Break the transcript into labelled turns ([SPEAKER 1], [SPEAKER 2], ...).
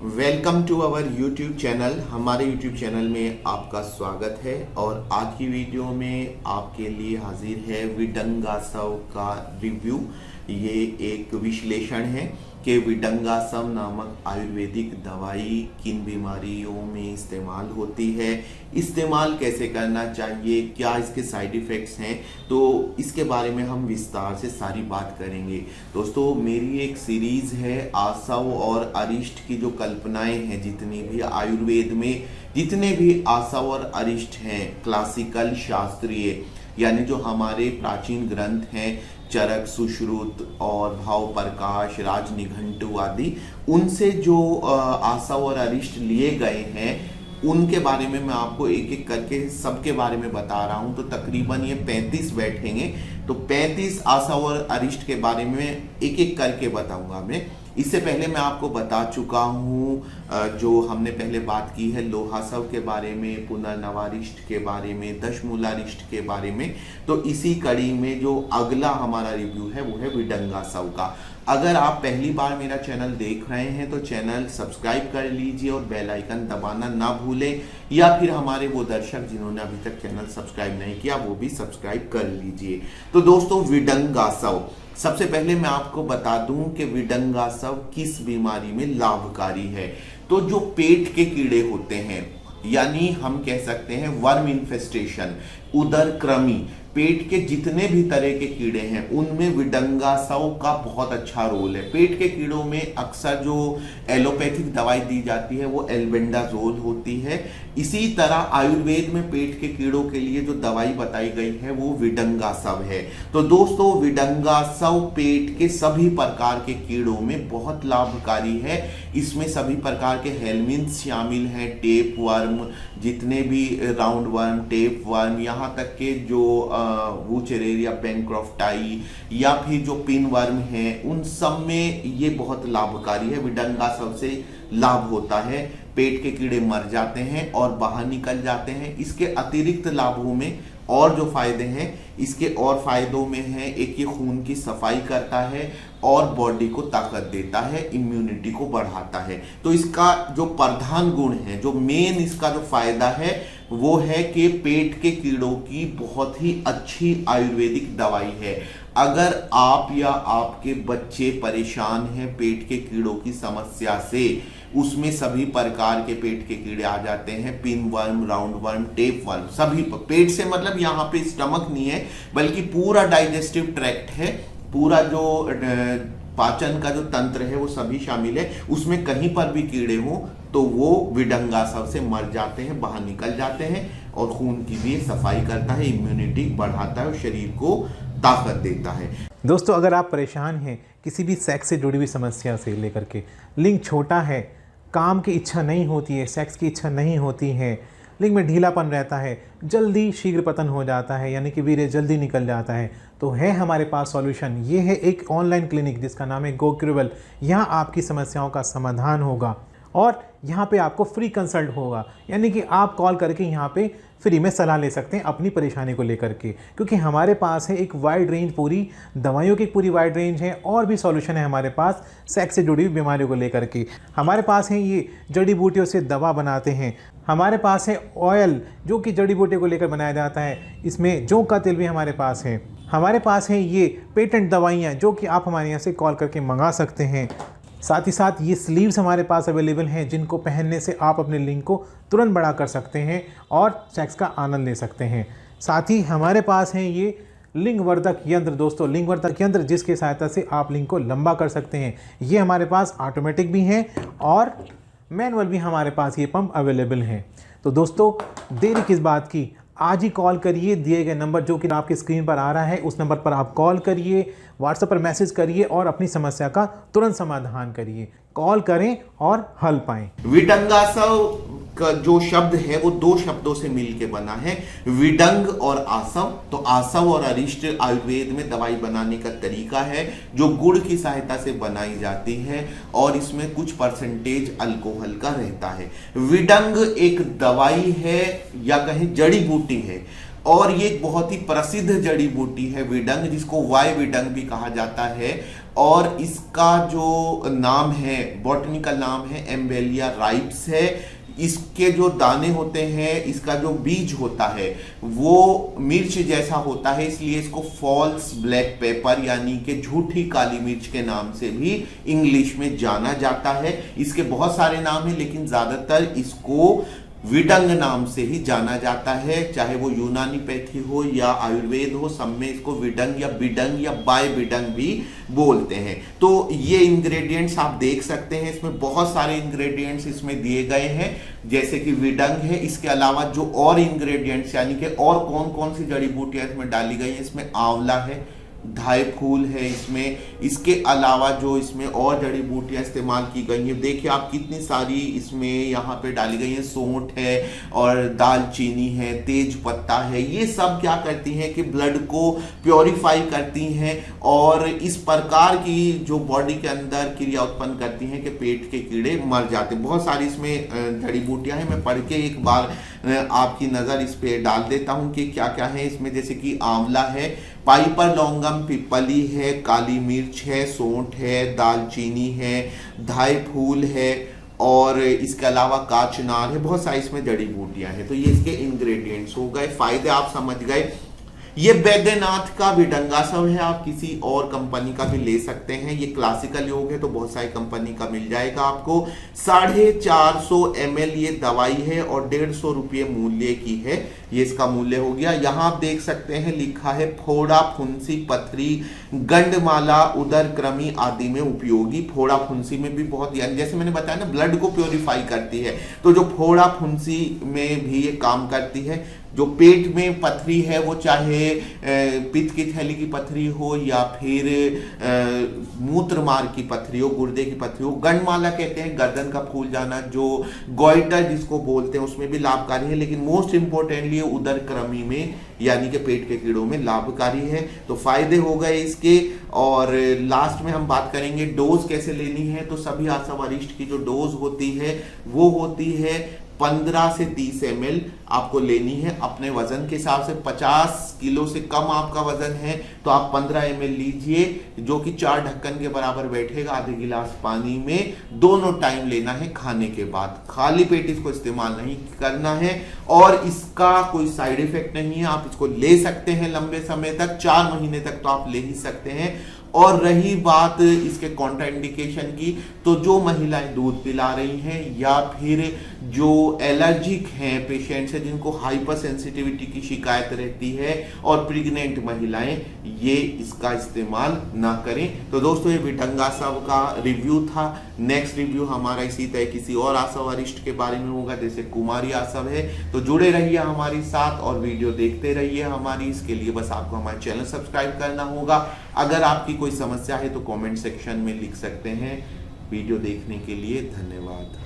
[SPEAKER 1] Welcome to our YouTube channel. हमारे YouTube channel में आपका स्वागत है और आज की वीडियो में आपके लिए हाजिर है विडंगासव का रिव्यू। ये एक विश्लेषण है कि विडंगासव नामक आयुर्वेदिक दवाई किन बीमारियों में इस्तेमाल होती है, इस्तेमाल कैसे करना चाहिए, क्या इसके साइड इफ़ेक्ट्स हैं, तो इसके बारे में हम विस्तार से सारी बात करेंगे। दोस्तों, मेरी एक सीरीज़ है आसव और अरिष्ट की जो कल्पनाएं हैं, जितनी भी आयुर्वेद में जितने भी आसव और अरिष्ट हैं, क्लासिकल शास्त्रीय यानी जो हमारे प्राचीन ग्रंथ हैं, चरक, सुश्रुत और भाव प्रकाश, राजनिघंटु आदि, उनसे जो आसव और अरिष्ट लिए गए हैं उनके बारे में मैं आपको एक एक करके सबके बारे में बता रहा हूं। तो तकरीबन ये 35 बैठेंगे, तो 35 आसव और अरिष्ट के बारे में एक एक करके बताऊंगा मैं। इससे पहले मैं आपको बता चुका हूँ, जो हमने पहले बात की है लोहासव के बारे में, पुनर्नवारिष्ट के बारे में, दशमूलारिष्ट के बारे में। तो इसी कड़ी में जो अगला हमारा रिव्यू है वो है विडंगासव का। अगर आप पहली बार मेरा चैनल देख रहे हैं तो चैनल सब्सक्राइब कर लीजिए और बेल आइकन दबाना ना भूलें, या फिर हमारे वो दर्शक जिन्होंने अभी तक चैनल सब्सक्राइब नहीं किया वो भी सब्सक्राइब कर लीजिए। तो दोस्तों, विडंगासव, सबसे पहले मैं आपको बता दूं कि विडंगासव किस बीमारी में लाभकारी है। तो जो पेट के कीड़े होते हैं, यानी हम कह सकते हैं वर्म इन्फेस्टेशन, उदर कृमि, पेट के जितने भी तरह के कीड़े हैं उनमें विडंगासव का बहुत अच्छा रोल है। पेट के कीड़ों में अक्सर जो एलोपैथिक दवाई दी जाती है वो एल्बेंडाजोल होती है। इसी तरह आयुर्वेद में पेट के कीड़ों के लिए जो दवाई बताई गई है वो विडंगासव है। तो दोस्तों, विडंगासव पेट के सभी प्रकार के कीड़ों में बहुत लाभकारी है। इसमें सभी प्रकार के हेलमिन्थ शामिल हैं, टेप वर्म, जितने भी राउंड वर्म, टेप वर्म, यहाँ तक के जो वूचेरेरिया बैंक्रॉफ्टाई या फिर जो पिन वर्म है, उन सब में ये बहुत लाभकारी है। विडंगासव से लाभ होता है, पेट के कीड़े मर जाते हैं और बाहर निकल जाते हैं। इसके अतिरिक्त लाभों में और जो फायदे हैं, इसके और फायदों में है, एक ये खून की सफाई करता है और बॉडी को ताकत देता है, इम्यूनिटी को बढ़ाता है। तो इसका जो प्रधान गुण है, जो मेन इसका जो फायदा है वो है कि पेट के कीड़ों की बहुत ही अच्छी आयुर्वेदिक दवाई है। अगर आप या आपके बच्चे परेशान हैं पेट के कीड़ों की समस्या से, उसमें सभी प्रकार के पेट के कीड़े आ जाते हैं, pin worm, round worm, tape worm, सभी पेट से मतलब यहाँ पे स्टमक नहीं है बल्कि पूरा डाइजेस्टिव ट्रैक्ट है, पूरा जो पाचन का जो तंत्र है वो सभी शामिल है। उसमें कहीं पर भी कीड़े हों तो वो विडंगासव से मर जाते हैं, बाहर निकल जाते हैं और खून की भी सफाई करता है, इम्यूनिटी बढ़ाता है और शरीर को ताकत देता है।
[SPEAKER 2] दोस्तों, अगर आप परेशान हैं किसी भी सेक्स से जुड़ी हुई समस्या से लेकर के, लिंग छोटा है, काम की इच्छा नहीं होती है, सेक्स की इच्छा नहीं होती है, लिंग में ढीलापन रहता है, जल्दी शीघ्र पतन हो जाता है, यानी कि वीर्य जल्दी निकल जाता है, तो है हमारे पास सॉल्यूशन। ये है एक ऑनलाइन क्लिनिक जिसका नाम है गोक्यूरेबल। यहाँ आपकी समस्याओं का समाधान होगा और यहाँ पे आपको फ्री कंसल्ट होगा, यानी कि आप कॉल करके यहाँ पे फ्री में सलाह ले सकते हैं अपनी परेशानी को लेकर के, क्योंकि हमारे पास है एक वाइड रेंज, पूरी दवाइयों की पूरी वाइड रेंज है और भी सॉल्यूशन है हमारे पास सेक्स से जुड़ी हुई बीमारियों को लेकर के। हमारे पास है ये जड़ी बूटियों से दवा बनाते हैं, हमारे पास है ऑयल जो कि जड़ी बूटियों को लेकर बनाया जाता है, इसमें जौ का तेल भी हमारे पास है, हमारे पास है ये पेटेंट दवाइयाँ जो कि आप हमारे यहाँ से कॉल करके मंगा सकते हैं। साथ ही साथ ये स्लीव्स हमारे पास अवेलेबल हैं जिनको पहनने से आप अपने लिंग को तुरंत बड़ा कर सकते हैं और सेक्स का आनंद ले सकते हैं। साथ ही हमारे पास हैं ये लिंगवर्धक यंत्र। दोस्तों, लिंगवर्धक यंत्र जिसकी सहायता से आप लिंग को लंबा कर सकते हैं। ये हमारे पास ऑटोमेटिक भी हैं और मैनुअल भी हमारे पास ये पंप अवेलेबल हैं। तो दोस्तों, देरी किस बात की, आज ही कॉल करिए। दिए गए नंबर जो कि आपकी स्क्रीन पर आ रहा है उस नंबर पर आप कॉल करिए, व्हाट्सएप पर मैसेज करिए और अपनी समस्या का तुरंत समाधान करिए। कॉल करें और हल पाएं।
[SPEAKER 1] विडंगासव का जो शब्द है वो दो शब्दों से मिलकर बना है, विडंग और आसव। तो आसव और अरिष्ट आयुर्वेद में दवाई बनाने का तरीका है जो गुड़ की सहायता से बनाई जाती है और इसमें कुछ परसेंटेज अल्कोहल का रहता है। विडंग एक दवाई है या कहें जड़ी बूटी है और ये एक बहुत ही प्रसिद्ध जड़ी बूटी है विडंग, जिसको वाय विडंग भी कहा जाता है। और इसका जो नाम है, बॉटनिकल नाम है एम्बेलिया राइप्स है। इसके जो दाने होते हैं, इसका जो बीज होता है वो मिर्च जैसा होता है, इसलिए इसको फॉल्स ब्लैक पेपर यानी कि झूठी काली मिर्च के नाम से भी इंग्लिश में जाना जाता है। इसके बहुत सारे नाम हैं, लेकिन ज्यादातर इसको विडंग नाम से ही जाना जाता है। चाहे वो यूनानी पैथी हो या आयुर्वेद हो, सब में इसको विडंग या बिडंग या बाय बिडंग भी बोलते हैं। तो ये इंग्रेडिएंट्स आप देख सकते हैं, इसमें बहुत सारे इंग्रेडिएंट्स इसमें दिए गए हैं, जैसे कि विडंग है। इसके अलावा जो और इंग्रेडिएंट्स यानी कि और कौन कौन सी जड़ी बूटियां इसमें डाली गई है, इसमें आंवला है, धाय फूल है इसमें। इसके अलावा जो इसमें और जड़ी बूटियां इस्तेमाल की गई हैं, देखिए आप कितनी सारी इसमें यहाँ पे डाली गई है। सौंठ है और दालचीनी है, तेज पत्ता है। ये सब क्या करती हैं कि ब्लड को प्योरीफाई करती हैं और इस प्रकार की जो बॉडी के अंदर क्रिया उत्पन्न करती हैं कि पेट के कीड़े मर जाते हैं। बहुत सारी इसमें जड़ी बूटियां हैं, मैं पढ़ के एक बार आपकी नजर इस पे डाल देता हूं कि क्या क्या है इसमें। जैसे कि आंवला है, पाइपर लौंगम, पिपली है, काली मिर्च है, सौंठ है, दालचीनी है, धाय फूल है और इसके अलावा काचनार है। बहुत सारी इसमें जड़ी बूटियां हैं। तो ये इसके इंग्रेडिएंट्स हो गए, फायदे आप समझ गए। ये बैद्यनाथ का विडंगासव है, आप किसी और कंपनी का भी ले सकते हैं। ये क्लासिकल योग है तो बहुत सारी कंपनी का मिल जाएगा आपको। 450 ml ये दवाई है और 150 रुपये मूल्य की है। ये इसका मूल्य हो गया। यहां आप देख सकते हैं लिखा है फोड़ा, फुंसी, पथरी, गंडमाला, उदर कृमि आदि में उपयोगी। फोड़ा फुंसी में भी बहुत, यानी जैसे मैंने बताया ना, ब्लड को प्योरीफाई करती है, तो जो फोड़ा फुंसी में भी ये काम करती है। जो पेट में पथरी है, वो चाहे पित्त की थैली की पथरी हो या फिर मूत्र मार्ग की पथरी हो, गुर्दे की पथरी हो। गंडमाला कहते हैं गर्दन का फूल जाना, जो गोइटर जिसको बोलते हैं, उसमें भी लाभकारी है। लेकिन मोस्ट इंपॉर्टेंटली उदर कृमि में यानी कि पेट के कीड़ों में लाभकारी है। तो फायदे हो गए इसके। और लास्ट में हम बात करेंगे डोज कैसे लेनी है। तो सभी आशा वरिष्ठ की जो डोज होती है वो होती है 15 से 30 ml आपको लेनी है अपने वजन के हिसाब से। 50 किलो से कम आपका वजन है तो आप 15 ml लीजिए, जो कि 4 ढक्कन के बराबर बैठेगा। आधे गिलास पानी में दोनों टाइम लेना है खाने के बाद। खाली पेट इसको इस्तेमाल नहीं करना है और इसका कोई साइड इफेक्ट नहीं है। आप इसको ले सकते हैं लंबे समय तक, 4 महीने तक तो आप ले ही सकते हैं। और रही बात इसके कॉन्ट्राइंडिकेशन की, तो जो महिलाएं दूध पिला रही हैं या फिर जो एलर्जिक हैं पेशेंट्स हैं, जिनको हाइपर सेंसिटिविटी की शिकायत रहती है, और प्रेग्नेंट महिलाएं, ये इसका इस्तेमाल ना करें। तो दोस्तों ये विडंगासव का रिव्यू था। नेक्स्ट रिव्यू हमारा इसी तरह किसी और आशा वरिष्ठ के बारे में होगा, जैसे कुमारी आशव है। तो जुड़े रहिए हमारे साथ और वीडियो देखते रहिए हमारी। इसके लिए बस आपको हमारे चैनल सब्सक्राइब करना होगा। अगर आपकी कोई समस्या है तो कमेंट सेक्शन में लिख सकते हैं। वीडियो देखने के लिए धन्यवाद।